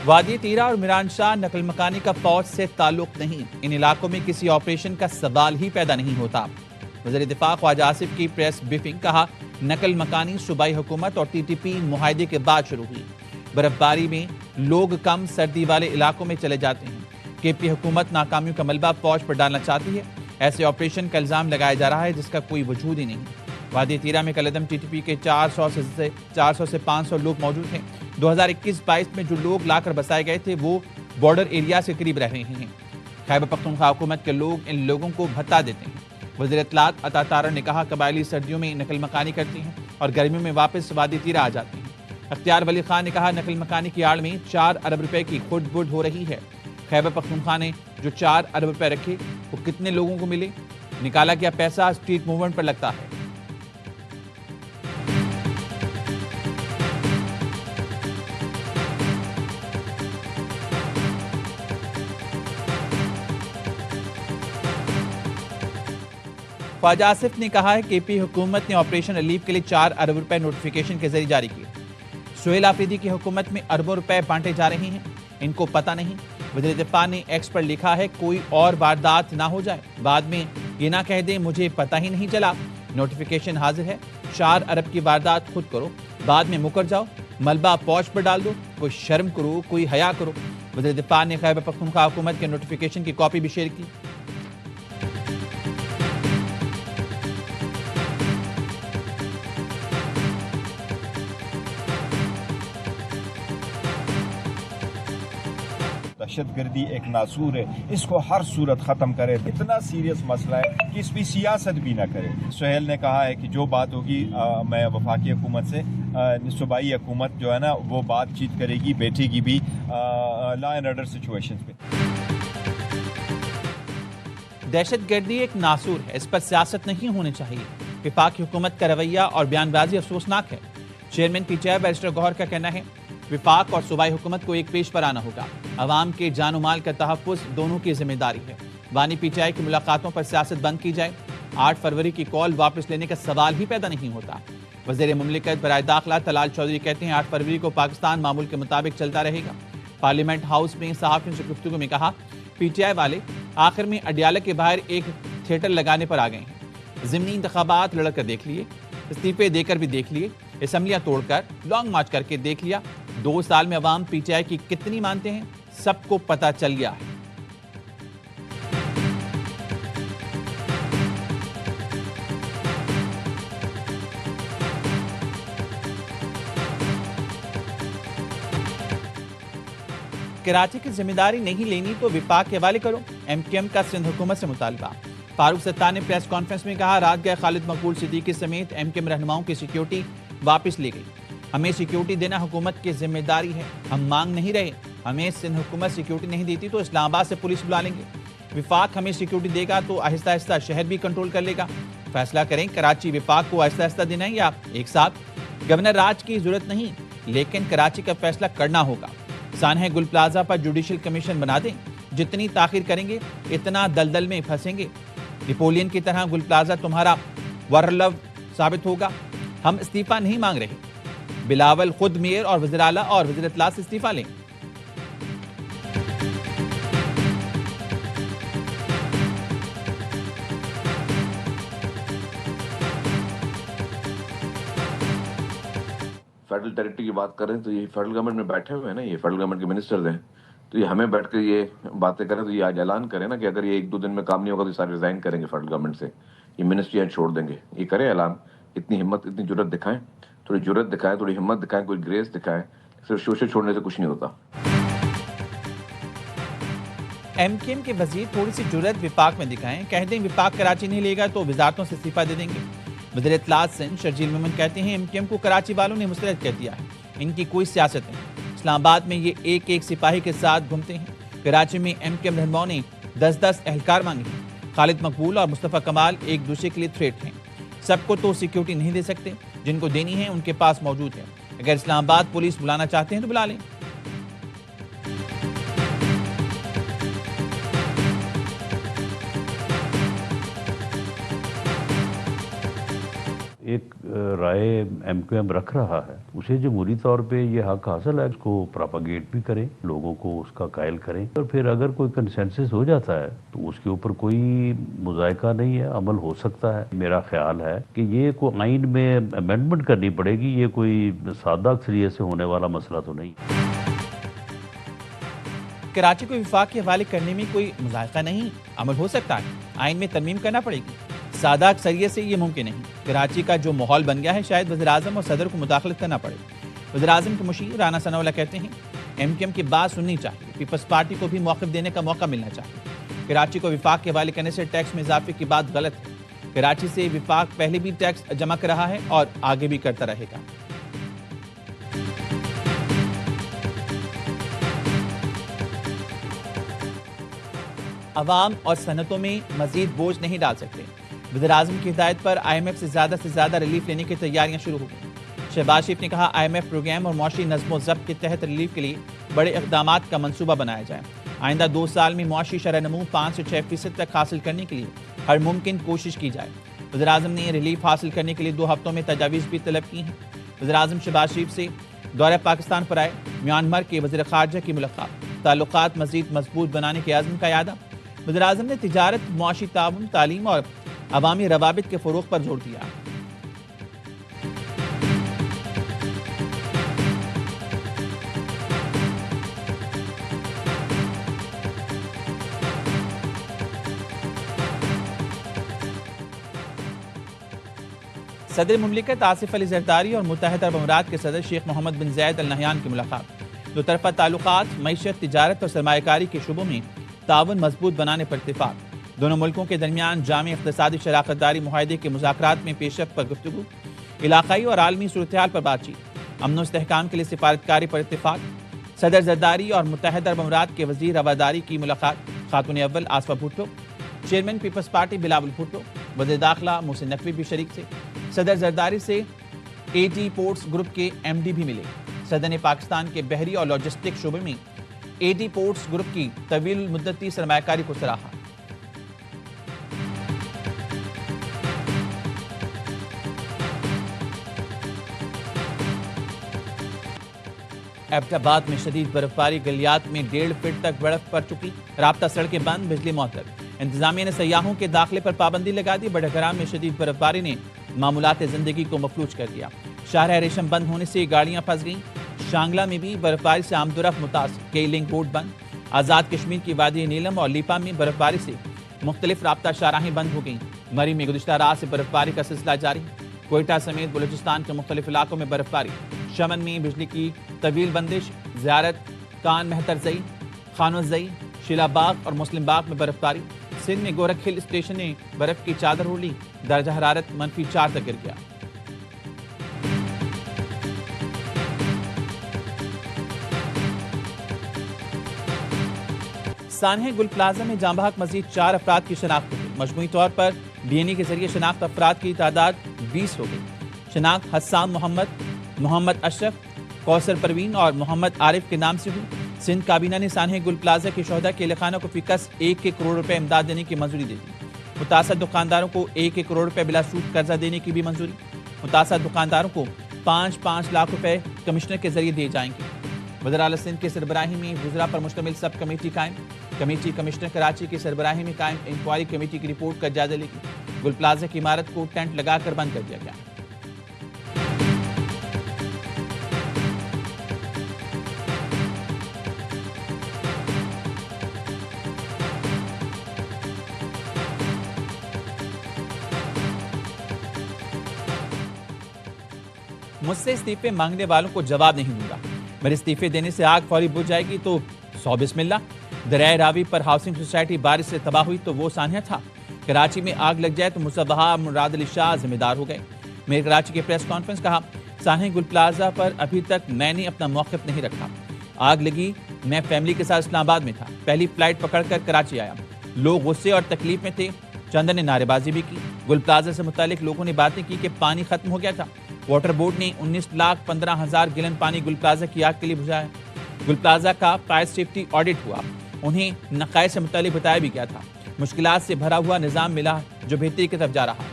वादी तीरा और मिरान शाह नकल मकानी का फौज से ताल्लुक नहीं। इन इलाकों में किसी ऑपरेशन का सवाल ही पैदा नहीं होता। वज़ीर दिफा ख्वाजा आसिफ की प्रेस ब्रीफिंग। कहा, नकल मकानी सूबाई हुकूमत और टीटीपी मुआहदे के बाद शुरू हुई। बर्फबारी में लोग कम सर्दी वाले इलाकों में चले जाते हैं। केपी हुकूमत नाकामियों का मलबा फौज पर डालना चाहती है। ऐसे ऑपरेशन का इल्जाम लगाया जा रहा है जिसका कोई वजूद ही नहीं। वादी तीरा में कलदम टीटीपी के 400 से 500 लोग मौजूद हैं। 2021-22 में जो लोग लाकर बसाए गए थे वो बॉर्डर एरिया से करीब रह रहे हैं। खैबर पख्तूनख्वा हुकूमत के लोग इन लोगों को भत्ता देते हैं। वज़ीर इत्तलात अता तारा ने कहा, कबायली सर्दियों में नकल मकानी करती हैं और गर्मियों में वापस वादी तीरा आ जाते हैं। अख्तियार वली खान ने कहा, नकल मकानी की आड़ में 4 अरब रुपए की खुद बुद हो रही है। खैबर पख्तूनख्वा ने जो 4 अरब रुपए रखे वो कितने लोगों को मिले? निकाला गया पैसा स्ट्रीट मूवमेंट पर लगता है। ख्वाजा आसिफ ने कहा है, केपी हुकूमत ने ऑपरेशन रिलीफ के लिए 4 अरब रुपए नोटिफिकेशन के जरिए जारी किए। सुहेल आफरीदी की हुकूमत में अरबों रुपए बांटे जा रहे हैं, इनको पता नहीं। वज़ीर दिफा ने एक्स पर लिखा है, कोई और वारदात ना हो जाए, बाद में ये ना कह दें मुझे पता ही नहीं चला। नोटिफिकेशन हाजिर है, 4 अरब की वारदात खुद करो, बाद में मुकर जाओ, मलबा फौज पर डाल दो। कोई शर्म करो, कोई हया करो। वज़ीर दिफा ने खैबर पख्तूनख्वा हुकूमत के नोटिफिकेशन की कॉपी भी शेयर की। दहशतगर्दी एक नासूर है, इसको हर सूरत ख़त्म करे। इतना सीरियस मसला है कि इसमें सियासत भी ना करे। सुहेल ने कहा है कि जो बात होगी मैं वफाकी हुकूमत से सूबाई हुकूमत जो है ना वो बातचीत करेगी, बैठेगी भी लॉ एंड ऑर्डर सिचुएशंस पे। दहशतगर्दी एक नासूर है, इस पर सियासत नहीं होनी चाहिए। विफाकी हुकूमत का रवैया और बयानबाजी अफसोसनाक है। चेयरमैन पीटीआई बैरिस्टर गौहर का कहना है, विफाक और सूबाई हुकूमत को एक पेश पर आना होगा। अवाम के जान माल का तहफ़्फ़ुज़ दोनों की जिम्मेदारी है। बानी पीटीआई की मुलाकातों पर सियासत बंद की जाए। 8 फरवरी की कॉल वापस लेने का सवाल ही पैदा नहीं होता। वज़ीर मुमलिकत बराए दाखिला तलाल चौधरी कहते हैं, 8 फरवरी को पाकिस्तान मामूल के मुताबिक चलता रहेगा। पार्लियामेंट हाउस में सहाफ़ियों से गुफ्तगू में कहा, पीटीआई वाले आखिर में अडियाला के बाहर एक थिएटर लगाने पर आ गए हैं। ज़िमनी इंतखाबात लड़ कर देख लिए, इस्तीफे देकर भी देख लिए, असम्बलियां तोड़कर लॉन्ग मार्च करके देख लिया। 2 साल में अवाम पीटीआई की कितनी मानते हैं सबको पता चल गया है। कराची की जिम्मेदारी नहीं लेनी तो विफाक के हवाले करो, एमकेएम का सिंध हुकूमत से मुतालबा। फारूक सत्तार ने प्रेस कॉन्फ्रेंस में कहा, रात गए खालिद मकबूल सिद्दीकी समेत एमकेएम रहनुमाओं की सिक्योरिटी वापस ली गई। हमें सिक्योरिटी देना हुकूमत की जिम्मेदारी है, हम मांग नहीं रहे। हमें सिंध हुकूमत सिक्योरिटी नहीं देती तो इस्लामाबाद से पुलिस बुला लेंगे। विफाक हमें सिक्योरिटी देगा तो आहिस्ता आहिस्ता शहर भी कंट्रोल कर लेगा। फैसला करें, कराची विफाक को आहिस्ता आहिस्ता देना है या एक साथ। गवर्नर राज की जरूरत नहीं, लेकिन कराची का फैसला करना होगा। सानह गुल प्लाजा पर जुडिशल कमीशन बना दें, जितनी ताखिर करेंगे इतना दलदल में फंसेंगे। नेपोलियन की तरह गुल प्लाजा तुम्हारा वरलव साबित होगा। हम इस्तीफा नहीं मांग रहे। बिलावल खुद मेयर और वज़ीर आला और वज़ीर इत्तलात से इस्तीफा लें। फेडरल टेरिटरी की बात करें तो ये फेडरल गवर्नमेंट में बैठे हुए हैं ना, ये फेडरल गवर्नमेंट के मिनिस्टर्स हैं, तो ये हमें बैठ कर ये बातें करें तो ये आज ऐलान करें ना कि अगर ये 1-2 दिन में काम नहीं होगा तो सारे रिजाइन करेंगे फेडरल गवर्नमेंट से, ये मिनिस्ट्री छोड़ देंगे। ये करें ऐलान, इतनी हिम्मत इतनी जुर्रत दिखाएं, थोड़ी जुर्रत दिखाएं, थोड़ी हिम्मत दिखाएं, कोई ग्रेस दिखाएं। सिर्फ शोशे छोड़ने से कुछ नहीं होता। एमकेएम के वजीर थोड़ी सी जुर्रत विफाक में दिखाएं, कह दें विफाक कराची नहीं लेगा तो वजारतों से इस्तीफा दे देंगे। वज़ीर इत्तलात सिंध शर्जील मोमिन कहते हैं, एमकेएम को कराची वालों ने मुस्तरद कर दिया है, इनकी कोई सियासत नहीं। इस्लामाबाद में ये एक सिपाही के साथ घूमते हैं। कराची में एमकेएम रहनुमाओं ने 10-10 एहलकार मांगे हैं। खालिद मकबूल और मुस्तफ़ा कमाल एक दूसरे के लिए थ्रेट हैं। सबको तो सिक्योरिटी नहीं दे सकते, जिनको देनी है उनके पास मौजूद है। अगर इस्लामाबाद पुलिस बुलाना चाहते हैं तो बुला लें। एक राय MQM रख रहा है, उसे जमहूरी तौर पे ये हक हासिल है, उसको प्रोपागेट भी करें, लोगों को उसका कायल करें, और फिर अगर कोई कंसेंसस हो जाता है तो उसके ऊपर कोई मुज़ायका नहीं है, अमल हो सकता है। मेरा ख्याल है कि ये कोई आइन में अमेंडमेंट करनी पड़ेगी, ये कोई सादा अक्सरियत से होने वाला मसला तो नहीं। कराची को विफाक के हवाले करने में कोई मुज़ायका नहीं, अमल हो सकता है, आइन में तरमीम करना पड़ेगी। सादा अक्सरियत से ये मुमकिन नहीं। कराची का जो माहौल बन गया है, शायद वज़ीर-ए-आज़म और सदर को मुदाखलत करना पड़े। वज़ीर-ए-आज़म के मुशीर राना सनाउल्लाह कहते हैं MQM की बात सुननी चाहिए, पीपल्स पार्टी को भी मौक़िफ़ देने का मौका मिलना चाहिए। कराची को विफाक के हवाले करने से टैक्स में इजाफे की बात गलत है। कराची से विफाक पहले भी टैक्स जमा कर रहा है और आगे भी करता रहेगा। अवाम और सनतों में मजीद बोझ नहीं डाल सकते। वज़ीर-ए-आज़म की हिदायत पर IMF से ज़्यादा रिलीफ लेने की तैयारियां शुरू हो गई। शहबाज शरीफ ने कहा IMF प्रोग्राम और मुआशी नज़्म व ज़ब्त के तहत रिलीफ के लिए बड़े इक़दामात का मंसूबा बनाया जाए। आइंदा 2 साल में मुआशी शरह नमू 5 से 6% तक हासिल करने के लिए हर मुमकिन कोशिश की जाए। वज़ीर-ए-आज़म ने रिलीफ हासिल करने के लिए 2 हफ्तों में तजावीज़ भी तलब की हैं। वज़ीर-ए-आज़म शहबाज शरीफ से दौरे पाकिस्तान पर आए। म्यांमार के वज़ीर ख़ारजा की मुलाकात, ताल्लुकात मज़ीद मजबूत बनाने के आज़म का यादा। वज़ीर-ए-आज़म ने तिजारत, मुआशी ताउन, तालीम और अवामी रवाबित के फ़रोग़ पर जोर दिया। सदर मुमलिकत आसिफ अली ज़रदारी और मुत्तहिदा अरब अमीरात के सदर शेख मोहम्मद बिन ज़ायद अल नहयान की मुलाकात। दो तरफ़ा ताल्लुकात, मईशत, तिजारत और सरमायाकारी के शुबों में ताउन मजबूत बनाने पर इत्तेफाक। दोनों मुल्कों के दरमियान जामी इक़्तिसादी शराकतदारी मुआहदे के मुज़ाकरात में पेशरफ़्त पर गुफ्तगू। इलाक़ाई और आलमी सूरत-ए-हाल पर बातचीत। अमन व इस्तेहकाम के लिए सिफारतकारी पर इत्तेफाक। सदर ज़रदारी और मुत्तहिदा अरब अमीरात के वज़ीर रवादारी की मुलाकात। खातून अव्वल Asifa Bhutto, chairman people's party Bilawal Bhutto, वज़ीर दाखिला मोहसिन नकवी भी शरीक थे। सदर ज़रदारी से AT पोर्ट्स ग्रुप के MD भी मिले। सदर ने पाकिस्तान के बहरी और लॉजिस्टिक शोबे में AT पोर्ट्स ग्रुप की तवील मुद्दती सरमायाकारी को सराहा। एबटाबाद में शदीद बर्फबारी, गलियात में 1.5 फीट तक बर्फ पड़ चुकी। राब्ता सड़कें बंद, बिजली मुअत्तल। इंतजामिया ने सयाहों के दाखिले पर पाबंदी लगा दी। बड़गराम में शदीद बर्फबारी ने मामूलात जिंदगी को मफलूज कर दिया। शाहराह रेशम बंद होने से गाड़ियां फंस गईं। शांगला में भी बर्फबारी से आमदोरफ्त मुतासिर, कई लिंक रोड बंद। आज़ाद कश्मीर की वादी नीलम और लीपा में बर्फबारी से मुख्तलिफ राब्ता शाहराहें बंद हो गईं। मरी में गुज़िश्ता रात से बर्फबारी का सिलसिला जारी। कोयटा समेत बलूचिस्तान के मुख्तलिफ इलाकों में बर्फबारी। शमन में बिजली की तवील बंदिश। ज़ियारत, कान मेहतरजई, खानोजई, शीलाबाग और मुस्लिम बाग में बर्फबारी। सिंध में गोरख हिल स्टेशन ने बर्फ की चादर ओढ़ ली। दर्जा हरारत -4 तक गिर गया। सानहे गुल प्लाजा में जांबहक मजीद 4 अफराद की शनाख्त हुई। मजमूई तौर पर DNA के जरिए शनाख्त अफराद की तादाद 20 हो गई। शनाख्त हस्सान मोहम्मद, मोहम्मद अशरफ, कौसर परवीन और मोहम्मद आरिफ के नाम से हुई। सिंध काबीना ने सानहे गुल प्लाजा के शोहदा के अहलखाना को फिकस 1 करोड़ रुपए इमदाद देने की मंजूरी दे दी। मुतासर दुकानदारों को 1 करोड़ रुपए बिला सूद कर्जा देने की भी मंजूरी। मुतासर दुकानदारों को 5-5 लाख रुपए कमिश्नर के जरिए दिए जाएंगे। वज़ीर आला सिंध के सरबराही में वज़रा पर मुश्तमिल सब कमेटी कायम। कमेटी कमिश्नर कराची की सरबराही में कायम इंक्वायरी कमेटी की रिपोर्ट का जायजा लेगी। गुल प्लाजा की इमारत को टेंट लगाकर बंद कर दिया गया। मुझसे इस्तीफे मांगने वालों को जवाब नहीं दूंगा। मेरे इस्तीफे देने से आग फौरी बुझ जाएगी तो 100 बिस्मिल्लाह। दरियाए रावी पर हाउसिंग सोसाइटी बारिश से तबाह हुई तो वो सानिया था। कराची में आग लग जाए तो मुसब्बहा मुराद अली शाह जिम्मेदार हो गए। मेरे कराची के प्रेस कॉन्फ्रेंस कहा, सानहे गुल प्लाजा पर अभी तक मैंने अपना मौक़िफ़ नहीं रखा। आग लगी, मैं फैमिली के साथ इस्लामाबाद में था। पहली फ्लाइट पकड़कर कराची आया। लोग गुस्से और तकलीफ में थे। चंद ने नारेबाजी भी की। गुल प्लाजा से मुतालिक लोगों ने बातें की कि पानी खत्म हो गया था। वाटर बोर्ड ने 19,15,000 गैलन पानी गुल प्लाजा की आग के लिए बुझाया। गुल प्लाजा का फायर सेफ्टी ऑडिट हुआ। उन्हें नक़ाइस से मुतालिक बताया भी गया था। मुश्किलात से भरा हुआ निज़ाम मिला जो बेहतरी की तरफ जा रहा है।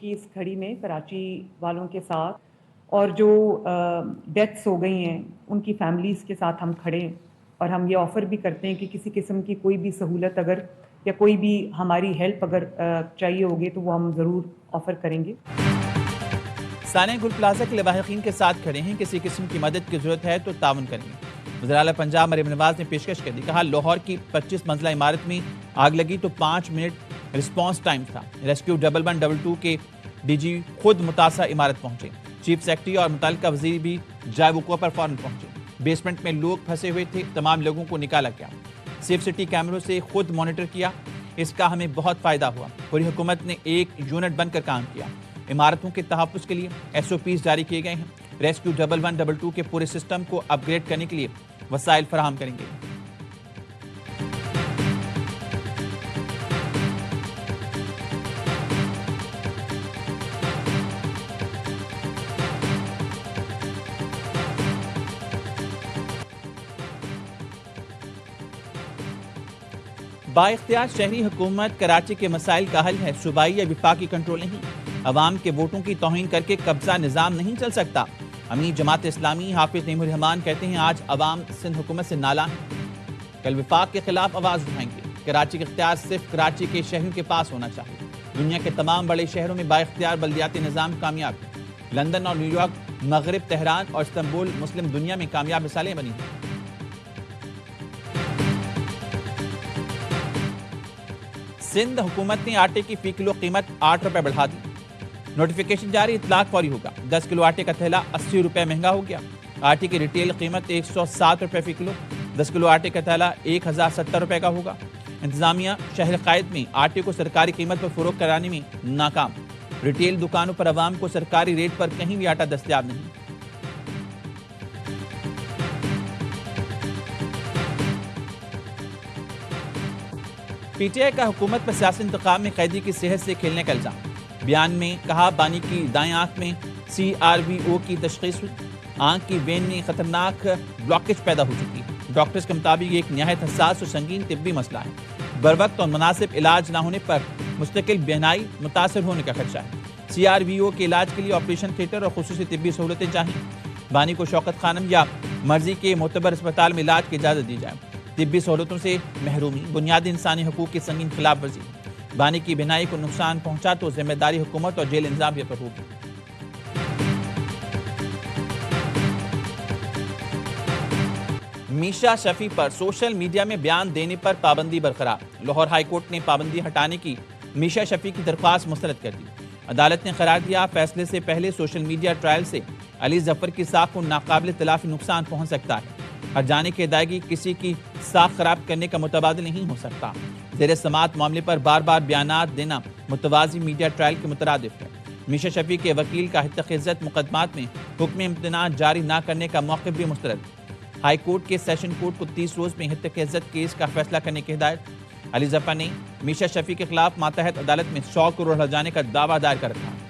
की इस घड़ी में कराची वालों के साथ और जो डेथ्स हो गई हैं उनकी फैमिलीज़ के साथ हम खड़े हैं और हम ये ऑफ़र भी करते हैं कि किसी किस्म की कोई भी सहूलत अगर या कोई भी हमारी हेल्प अगर चाहिए होगी तो वो हम ज़रूर ऑफ़र करेंगे। सानिया गुल प्लाजा के लवाहिकीन के साथ खड़े हैं, किसी किस्म की मदद की जरूरत है तो ताउन करेंगे। वज़ीर आला पंजाब मरीम नवाज ने पेशकश कर दी, कहा लाहौर की 25 मंजिला इमारत में आग लगी तो 5 मिनट रिस्पांस टाइम था। रेस्क्यू 1112 के डीजी खुद मुतासा इमारत पहुंचे, चीफ सेक्रेटरी और मुतल्लिका वजीर भी जाए वक़ूअ पर फौरन पहुंचे। बेसमेंट में लोग फंसे हुए थे, तमाम लोगों को निकाला गया, सेफ सिटी कैमरों से खुद मॉनिटर किया, इसका हमें बहुत फायदा हुआ। पूरी हुकूमत ने एक यूनिट बनकर काम किया। इमारतों के तहफ़्फ़ुज़ के लिए SOPs जारी किए गए हैं। रेस्क्यू 1112 के पूरे सिस्टम को अपग्रेड करने के लिए वसाइल फराहम करेंगे। बाइख्तियार शहरी हुकूमत कराची के मसाइल का हल है, सूबाई या विफाकी कंट्रोल नहीं। अवाम के वोटों की तौहीन करके कब्जा निज़ाम नहीं चल सकता। अमीर जमात इस्लामी हाफिज नईमुर रहमान कहते हैं आज अवाम सिंध हुकूमत से नाला है, कल विफाक के खिलाफ आवाज उठाएंगे। कराची का इख्तियार सिर्फ कराची के शहरों के पास होना चाहिए। दुनिया के तमाम बड़े शहरों में बाइख्तियार बल्दियाती निज़ाम कामयाब है। लंदन और न्यूयॉर्क, मगरिब, तेहरान और इस्तांबुल मुस्लिम दुनिया में कामयाब मिसालें बनी हैं। सिंध हुकूमत ने आटे की फी किलो कीमत 8 रुपए बढ़ा दी। नोटिफिकेशन जारी, इतलाक फौरी होगा। 10 किलो आटे का थैला 80 रुपए महंगा हो गया। आटे की रिटेल कीमत 107 रुपए फी किलो। 10 किलो आटे का थैला 1070 रुपए का होगा। इंतजामिया शहर कायद में आटे को सरकारी कीमत पर फरोख्त कराने में नाकाम। रिटेल दुकानों पर आवाम को सरकारी रेट पर कहीं भी आटा दस्तयाब नहीं। PTI का हुकूमत पर सियासी इंतकाम में कैदी की सेहत से खेलने का इल्जाम। बयान में कहा बानी की दाएं आंख में CRVO की तशखीस हुई। आंख की वेन में खतरनाक ब्लॉकेज पैदा हो चुकी है। डॉक्टर्स के मुताबिक एक निहायत हसास और संगीन तिब्बी मसला है। बरवक्त और मुनासिब इलाज न होने पर मुस्तकिल बेहनाई मुतासर होने का खदशा है। CRVO के इलाज के लिए ऑपरेशन थिएटर और खुसूसी तिब्बी सहूलतें चाहिए। बानी को शौकत खानम या मर्जी के मोतबर अस्पताल में इलाज की इजाज़त दी जाए। तिब्बी सहूलतों से महरूमी बुनियादी इंसानी हकूक़ की संगीन खिलाफ वर्जी। बानी की बिनाई को नुकसान पहुंचा तो जिम्मेदारी हुकूमत और जेल इंतजामिया पर होगी। मीशा शफी पर सोशल मीडिया में बयान देने पर पाबंदी बरकरार। लाहौर हाई कोर्ट ने पाबंदी हटाने की मीशा शफी की दरख्वास्त मुस्तरद कर दी। अदालत ने करार दिया फैसले से पहले सोशल मीडिया ट्रायल से अली जफर की साख को नाकाबिल तलाफी नुकसान पहुंच सकता है। हर जाने की अदायगी किसी की साख खराब करने का मुतबादिल नहीं हो सकता। ज़ेर समात मामले पर बार बार बयानात देना मुतवाज़ी मीडिया ट्रायल के मुतरादिफ है। मीशा शफी के वकील का हित्त मुकदमात में हुक्म इम्तनाअ जारी न करने का मौक़िफ़ भी मुस्तरद। हाई कोर्ट के सेशन कोर्ट को 30 रोज़ में हित्त केस का फैसला करने की हिदायत। अली जफर ने मीशा शफी के खिलाफ मातहत अदालत में 100 करोड़ हर्जाने का दावा दायर कर रखा है।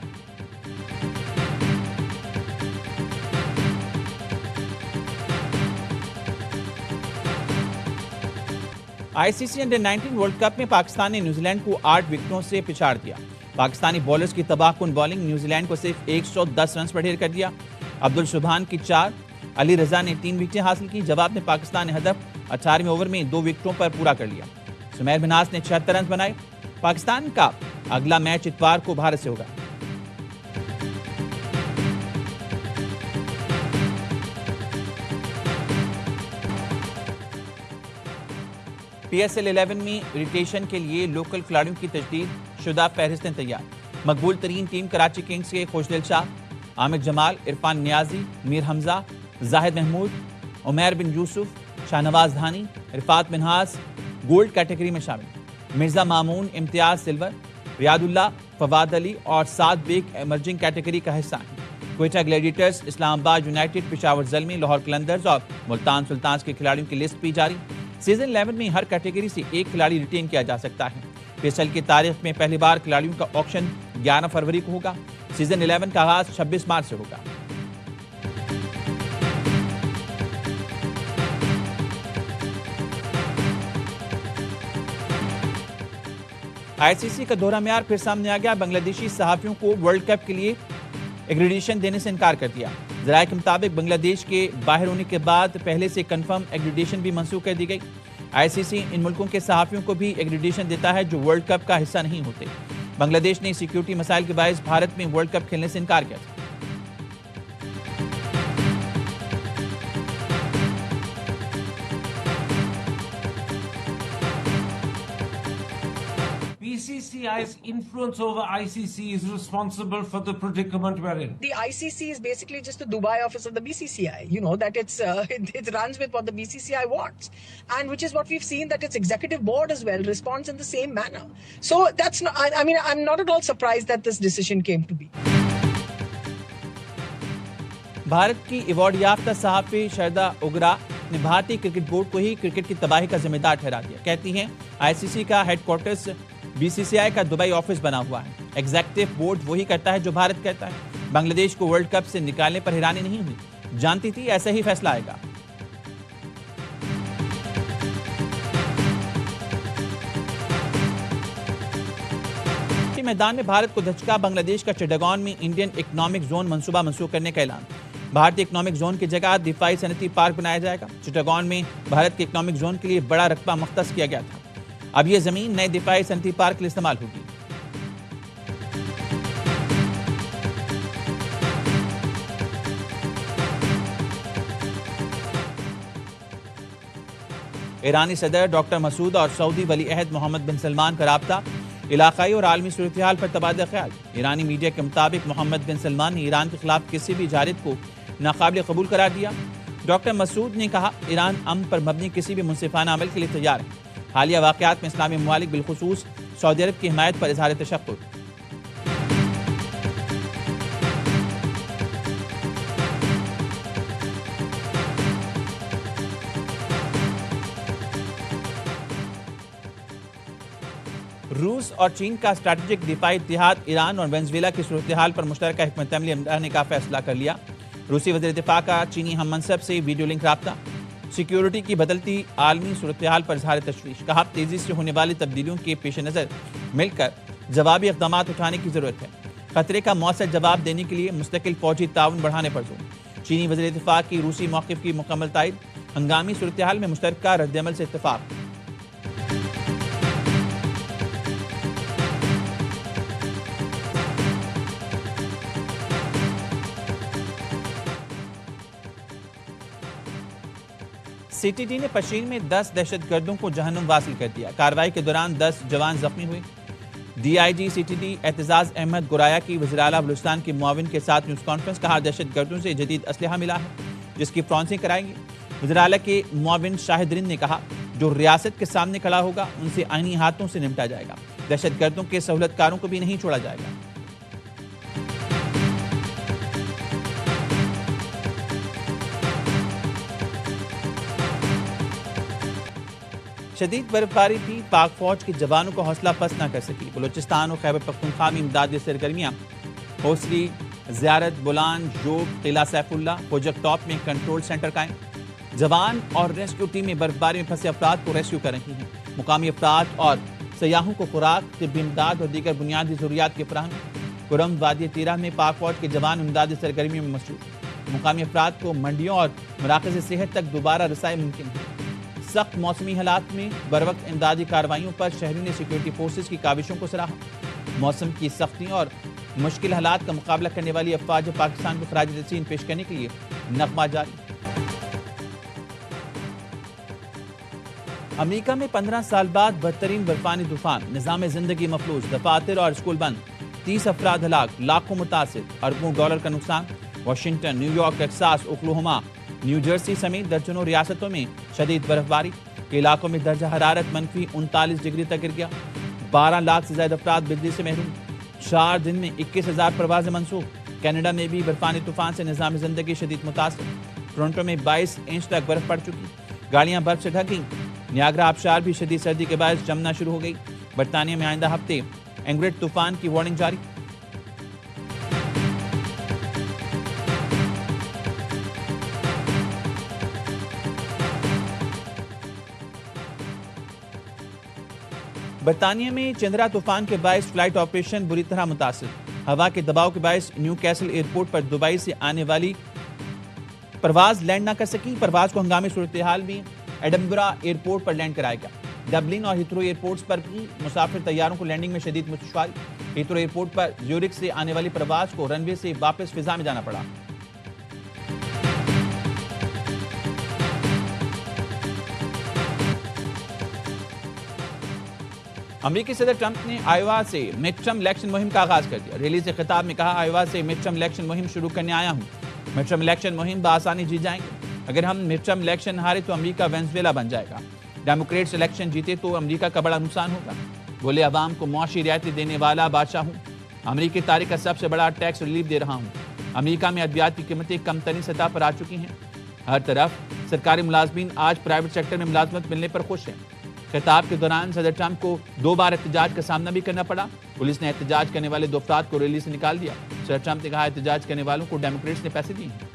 ICC अंडर 19 वर्ल्ड कप में पाकिस्तान ने न्यूजीलैंड को 8 विकेटों से पिछाड़ दिया। पाकिस्तानी बॉलर्स की तबाहकुन बॉलिंग न्यूजीलैंड को सिर्फ 110 रन पर ढेर कर दिया। अब्दुल सुबहान की 4, अली रजा ने 3 विकेटें हासिल की। जवाब में पाकिस्तान ने हदफ 18वें ओवर में 2 विकेटों पर पूरा कर लिया। सुमैर मिन्हास ने 76 रन बनाए। पाकिस्तान का अगला मैच इतवार को भारत से होगा। PSL 11 में रोटेशन के लिए लोकल खिलाड़ियों की तजदीद शुदा फहरिस्तें तैयार। मकबूल तरीन टीम कराची किंग्स के खुशदिल शाह, आमिर जमाल, इरफान नियाजी, मीर हमजा, जाहिद महमूद, उमैर बिन यूसुफ, शाहनवाज धानी, इरफात मिन्हास गोल्ड कैटेगरी में शामिल। मिर्जा मामून इम्तियाज सिल्वर, रियादुल्लाह, फवाद अली और साद बेग एमर्जिंग कैटेगरी का हिस्सा हैं। क्वेटा ग्लैडिएटर्स, इस्लामाबाद यूनाइटेड, पेशावर ज़ल्मी, लाहौर कलंदर्स और मुल्तान सुल्तान्स के खिलाड़ियों की लिस्ट भी जारी। सीजन 11 में हर कैटेगरी से एक खिलाड़ी रिटेन किया जा सकता है। PSL की तारीख में पहली बार खिलाड़ियों का ऑक्शन 11 फरवरी को होगा। सीजन 11 का आगाज 26 मार्च से होगा। आईसीसी का दोहरा म्यार फिर सामने आ गया। बांग्लादेशी सहाफियों को वर्ल्ड कप के लिए एक्रेडिटेशन देने से इनकार कर दिया। जराये के मुताबिक बांग्लादेश के बाहर होने के बाद पहले से कंफर्म एक्रेडिटेशन भी मंसूख कर दी गई। आईसीसी इन मुल्कों के सहाफियों को भी एक्रेडिटेशन देता है जो वर्ल्ड कप का हिस्सा नहीं होते। बांग्लादेश ने सिक्योरिटी मसाइल के बायस भारत में वर्ल्ड कप खेलने से इनकार किया था। BCCI's influence over ICC is responsible for the predicament we're in. The ICC is basically just the Dubai office of the BCCI. You know that it runs with what the BCCI wants, and which is what we've seen that its executive board as well responds in the same manner. So that's not. I mean, I'm not at all surprised that this decision came to be. Bharat की award याफ्ता सहाफी शारदा उगरा ने भारतीय cricket board को ही cricket की तबाही का जिम्मेदार ठहरा दिया। कहती हैं आईसीसी का हेडक्वार्टर्स बीसीसीआई का दुबई ऑफिस बना हुआ है। एग्जीक्यूटिव बोर्ड वही करता है जो भारत कहता है। बांग्लादेश को वर्ल्ड कप से निकालने पर हैरानी नहीं हुई, जानती थी ऐसा ही फैसला आएगा। मैदान में भारत को धचका। बांग्लादेश का चिटागोंग में इंडियन इकोनॉमिक जोन मंसूबा मंसूख करने का ऐलान। भारतीय इकोनॉमिक जोन की जगह दिफाई सनती पार्क बनाया जाएगा। चिटागोंग में भारत के इकोनॉमिक जोन के लिए बड़ा रकबा मुख्तस किया गया था। अब यह जमीन नए दिफाई सनती पार्क के लिए इस्तेमाल होगी। ईरानी सदर डॉक्टर मसूद और सऊदी वली अहद मोहम्मद बिन सलमान का राब्ता, इलाकाई और आलमी सूरत-ए-हाल पर तबादला ख्याल। ईरानी मीडिया के मुताबिक मोहम्मद बिन सलमान ने ईरान के खिलाफ किसी भी जारिद को नाकाबिल कबूल करार दिया। डॉक्टर मसूद ने कहा ईरान अमन पर मबनी किसी भी मुनसिफाना अमल के लिए तैयार है। हालिया वाक़यात में इस्लामी ममालिक बिलखुसूस सऊदी अरब की हिमायत पर इजहार तशक्कुर। रूस और चीन का स्ट्रैटेजिक दिफाई इत्तेहाद ईरान और वेनेजुएला की सूरत-ए-हाल पर मुश्तरका हिकमत अमली अपनाने का फैसला कर लिया। रूसी वज़ीर दिफा का चीनी हम मनसब से वीडियो लिंक राब्ता। सिक्योरिटी की बदलती आलमी सूरत-ए-हाल पर इजहार तशवीश। कहा तेजी से होने वाली तब्दीलियों के पेश नज़र मिलकर जवाबी इक़दाम उठाने की जरूरत है। खतरे का मौसर जवाब देने के लिए मुस्तकिल फौजी ताउन बढ़ाने पर जोर। चीनी वज़ीर दिफा की रूसी मौक़िफ़ की मुकम्मल तायद। हंगामी सूरत-ए-हाल में मुश्तरका रद्द-ए-अमल से इत्तफ़ाक़। सीटीडी ने पश्चिम में 10 दहशतगर्दों को जहन्नुम वासिल कर दिया। कार्रवाई के दौरान 10 जवान जख्मी हुए। डीआईजी सीटीडी एतजाज अहमद गुराया की वज़ीर आला बलूचिस्तान के मुआविन के साथ न्यूज़ कॉन्फ्रेंस। कहा दहशतगर्दों से जदीद असलहा मिला है जिसकी फ्रांसिंग कराएंगे। वज़ीर आला के मुआविन शाहिदरिन ने कहा जो रियासत के सामने खड़ा होगा उनसे आईनी हाथों से निपटा जाएगा। दहशतगर्दों के सहूलतकारों को भी नहीं छोड़ा जाएगा। शदीद बर्फबारी भी पाक फौज के जवानों को हौसला पस्त न कर सकी। बलूचिस्तान और खैबर पख्तूनख्वा में इमदादी सरगर्मियाँ। हौसली, ज़ियारत, बुलान, जोग, किला सैफुल्ला, प्रोजेक्ट टॉप में कंट्रोल सेंटर कायम। जवान और रेस्क्यू टीमें बर्फबारी में फंसे अफराद को रेस्क्यू कर रही हैं। मुकामी अफराद और सयाहों को खुराक, तिब्बी इमदाद और दीगर बुनियादी ज़रूरियात की फराहमी। कुरम वादी तीरा में पाक फौज के जवान इमदादी सरगर्मियों में मसरूफ। मुकामी अफराद को मंडियों और मराकज़ सेहत तक दोबारा रसाई मुमकिन है। सख्त मौसमी हालात में बरवक्त इमदादी कार्रवाइयों पर शहरियों ने सिक्योरिटी फोर्सेज की काविशों को सराहा। मौसम की सख्ती और मुश्किल हालात का मुकाबला करने वाली अफवाज पाकिस्तान को खराज तहसीन पेश करने के लिए नगमा जारी। अमेरिका में 15 साल बाद बदतरीन बर्फानी तूफान, निज़ाम जिंदगी मफलूज, दफातर और स्कूल बंद, 30 अफराद हलाक, लाखों मुतासिर, अरबों डॉलर का नुकसान। Washington, New York, Texas, Oklahoma, new Jersey समेत दर्जनों रियासतों में शदीद बर्फबारी के इलाकों में दर्जा हरारत -39 डिग्री तक गिर गया। 12 लाख से ज्यादा अफराद बिजली से महरूम। 4 दिन में 21,000 परवाजें मनसूख। कनाडा में भी बर्फानी तूफान से निज़ाम जिंदगी शदीद मुतासर। टोरंटो में 22 इंच तक बर्फ पड़ चुकी। गाड़ियां बर्फ से ढक गईं। नियाग्रा आबशार भी शदीद सर्दी के बायस जमना शुरू हो गई। बरतानिया में आइंदा हफ्ते एंग्रेड तूफान की वार्निंग जारी। बरतानिया में चंद्रा तूफान के बायस फ्लाइट ऑपरेशन बुरी तरह मुतासिर। हवा के दबाव के बायस न्यू कैसल एयरपोर्ट पर दुबई से आने वाली परवाज लैंड न कर सकी। परवाज को हंगामी सूरत हाल में एडनबरा एयरपोर्ट पर लैंड कराया गया। डबलिन और हिथ्रो एयरपोर्ट्स पर भी मुसाफिर तैयारों को लैंडिंग में शदीद दुश्वारी। हिथ्रो एयरपोर्ट पर ज्यूरिख से आने वाली परवाज को रनवे से वापस फिजा में जाना पड़ा। अमेरिकी सदर ट्रंप ने आयोवा से मिड टर्म इलेक्शन मुहिम का आगाज कर दिया। रैली से खिताब में कहा, आयोवा से मिड टर्म इलेक्शन मुहिम शुरू करने आया हूं। मिड टर्म इलेक्शन मुहिम बआसानी जीत जाएंगे। अगर हम मिड टर्म इलेक्शन हारे तो अमेरिका वेनेजुएला बन जाएगा। डेमोक्रेट्स इलेक्शन जीते तो अमेरिका का बड़ा नुकसान होगा। बोले, अवाम को मुआशी रियायतें देने वाला बादशाह हूँ। अमेरिकी तारीख का सबसे बड़ा टैक्स रिलीफ दे रहा हूँ। अमेरिका में अद्वियात की कीमतें कम तरीन सतह पर आ चुकी हैं। हर तरफ सरकारी मुलाजमीन आज प्राइवेट सेक्टर में मुलाजमत मिलने पर खुश हैं। खिताब के दौरान सदर ट्रंप को 2 बार एहतजाज का सामना भी करना पड़ा। पुलिस ने एहतजाज करने वाले 2 अफराद को रैली से निकाल दिया। सदर ट्रंप ने कहा, एहतजाज करने वालों को डेमोक्रेट्स ने पैसे दिए हैं।